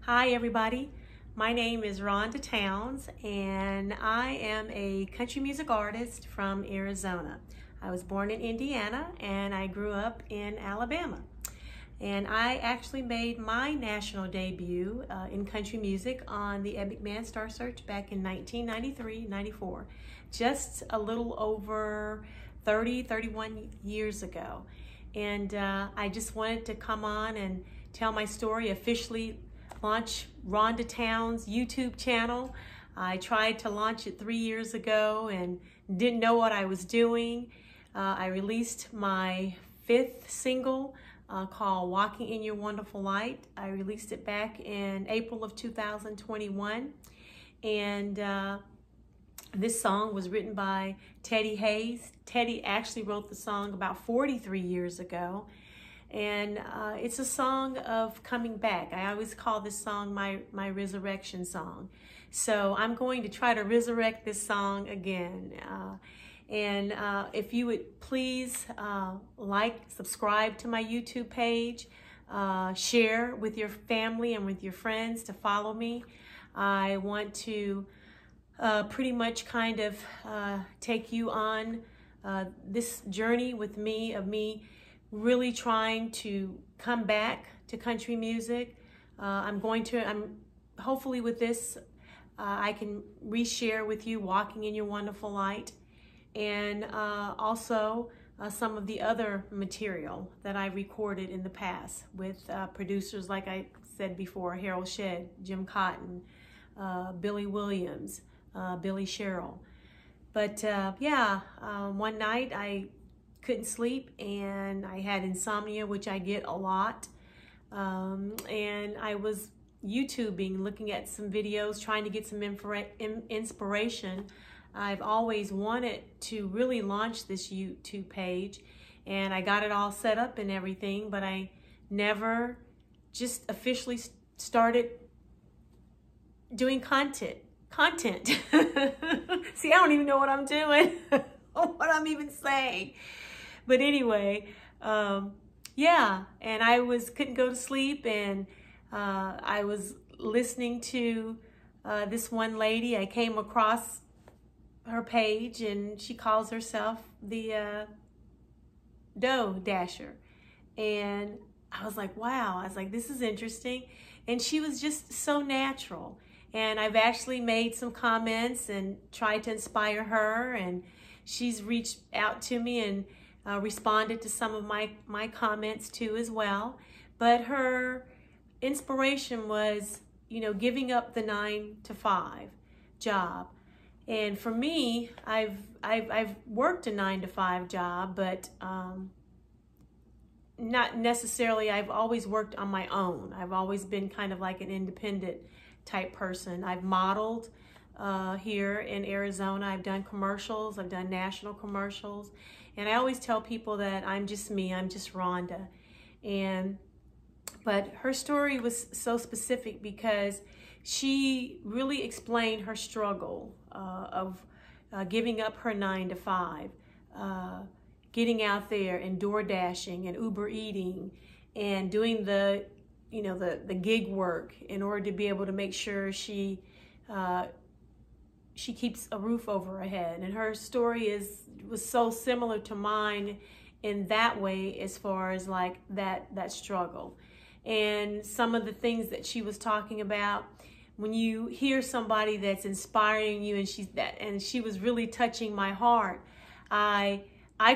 Hi everybody, my name is Rhonda Towns and I am a country music artist from Arizona. I was born in Indiana and I grew up in Alabama. And I actually made my national debut in country music on the Epic Man Star Search back in 1993-94, just a little over 31 years ago. And I just wanted to come on and tell my story, officially launch Rhonda Towns' YouTube channel. I tried to launch it 3 years ago and didn't know what I was doing. I released my 5th single called Walking in Your Wonderful Light. I released it back in April of 2021. And this song was written by Teddy Hayes. Teddy actually wrote the song about 43 years ago. And it's a song of coming back. I always call this song my resurrection song. So I'm going to try to resurrect this song again. And if you would please subscribe to my YouTube page, share with your family and with your friends to follow me. I want to pretty much kind of take you on this journey with me, of me really trying to come back to country music. I'm hopefully with this, I can reshare with you Walking in Your Wonderful Light, and also some of the other material that I recorded in the past with producers, like I said before, Harold Shedd, Jim Cotton, Billy Williams, Billy Sherrill. But one night I couldn't sleep and I had insomnia, which I get a lot. And I was YouTubing, looking at some videos, trying to get some inspiration. I've always wanted to really launch this YouTube page, and I got it all set up and everything, but I never just officially started doing content. See, I don't even know what I'm doing or what I'm even saying. But anyway, yeah, and I couldn't go to sleep, and I was listening to this one lady. I came across her page, and she calls herself the Dough Dasher. And I was like, wow, I was like, this is interesting. And she was just so natural. And I've actually made some comments and tried to inspire her, and she's reached out to me and responded to some of my comments too as well. But her inspiration was, giving up the 9-to-5 job. And for me, I've worked a 9-to-5 job, but not necessarily. I've always worked on my own. I've always been kind of like an independent type person. I've modeled here in Arizona. I've done commercials. I've done national commercials. And I always tell people that I'm just me. I'm just Rhonda. But her story was so specific because she really explained her struggle of giving up her 9-to-5, getting out there and door dashing and Uber eating and doing the gig work in order to be able to make sure she keeps a roof over her head. And her story was so similar to mine in that way, as far as like that struggle. And some of the things that she was talking about, when you hear somebody that's inspiring you, and she was really touching my heart, I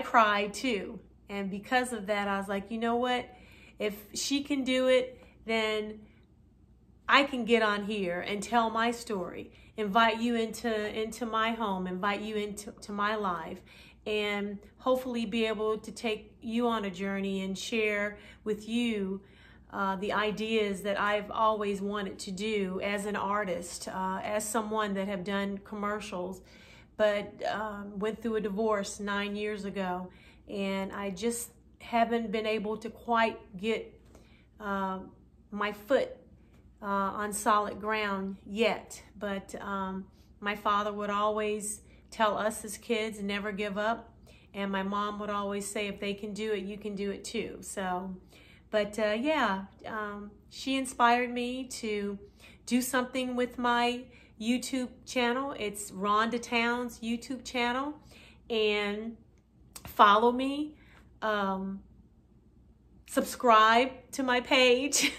cried too. And because of that, I was like, you know what? If she can do it, then I can get on here and tell my story, invite you into my home, invite you into my life, and hopefully be able to take you on a journey and share with you the ideas that I've always wanted to do as an artist, as someone that have done commercials, but went through a divorce 9 years ago, and I just haven't been able to quite get my foot on solid ground yet. But my father would always tell us as kids, never give up. And my mom would always say, if they can do it, you can do it too. So, but she inspired me to do something with my YouTube channel. It's Rhonda Towns YouTube channel, and follow me, subscribe to my page.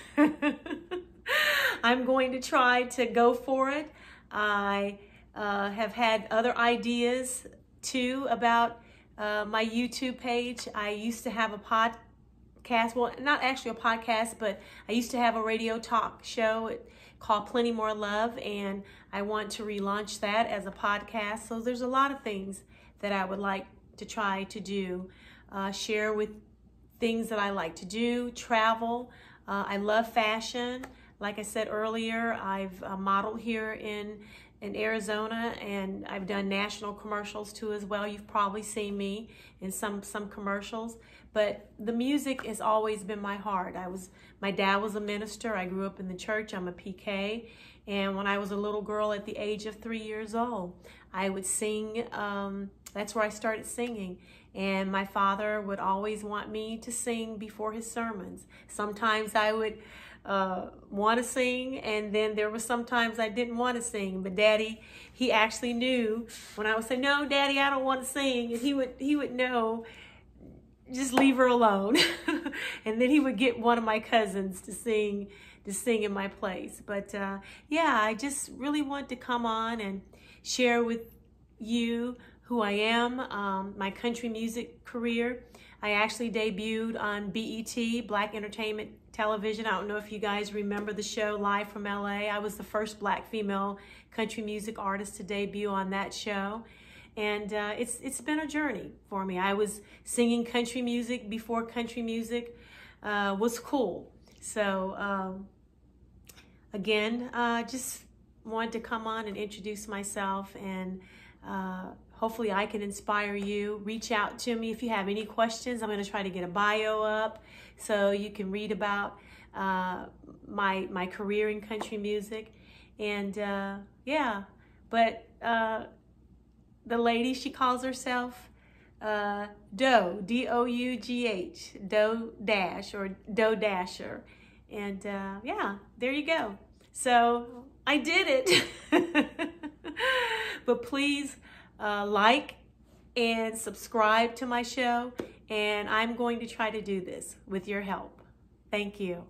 I'm going to try to go for it. I have had other ideas too about my YouTube page. I used to have a podcast, well, not actually a podcast, but I used to have a radio talk show called Plenty More Love, and I want to relaunch that as a podcast. So there's a lot of things that I would like to try to do, share with things that I like to do, travel. I love fashion. Like I said earlier, I've modeled here in Arizona, and I've done national commercials too as well. You've probably seen me in some commercials, but the music has always been my heart. My dad was a minister. I grew up in the church. I'm a PK, and when I was a little girl at the age of 3 years old, I would sing. That's where I started singing, and my father would always want me to sing before his sermons. Sometimes I would want to sing, and then there were sometimes I didn't want to sing, but Daddy, he actually knew when I would say, "No, Daddy, I don't want to sing," and he would know, just leave her alone. And then he would get one of my cousins to sing in my place. But yeah, I just really want to come on and share with you who I am, my country music career. I actually debuted on BET, Black Entertainment Television. I don't know if you guys remember the show Live from LA. I was the first Black female country music artist to debut on that show. And it's been a journey for me. I was singing country music before country music was cool. So again, just wanted to come on and introduce myself, and hopefully I can inspire you. Reach out to me if you have any questions. I'm going to try to get a bio up so you can read about my career in country music. And yeah, but the lady, she calls herself Dough, D-O-U-G-H, Dough Dash, or Dough Dasher. And yeah, there you go. So I did it. But please like and subscribe to my show, and I'm going to try to do this with your help. Thank you.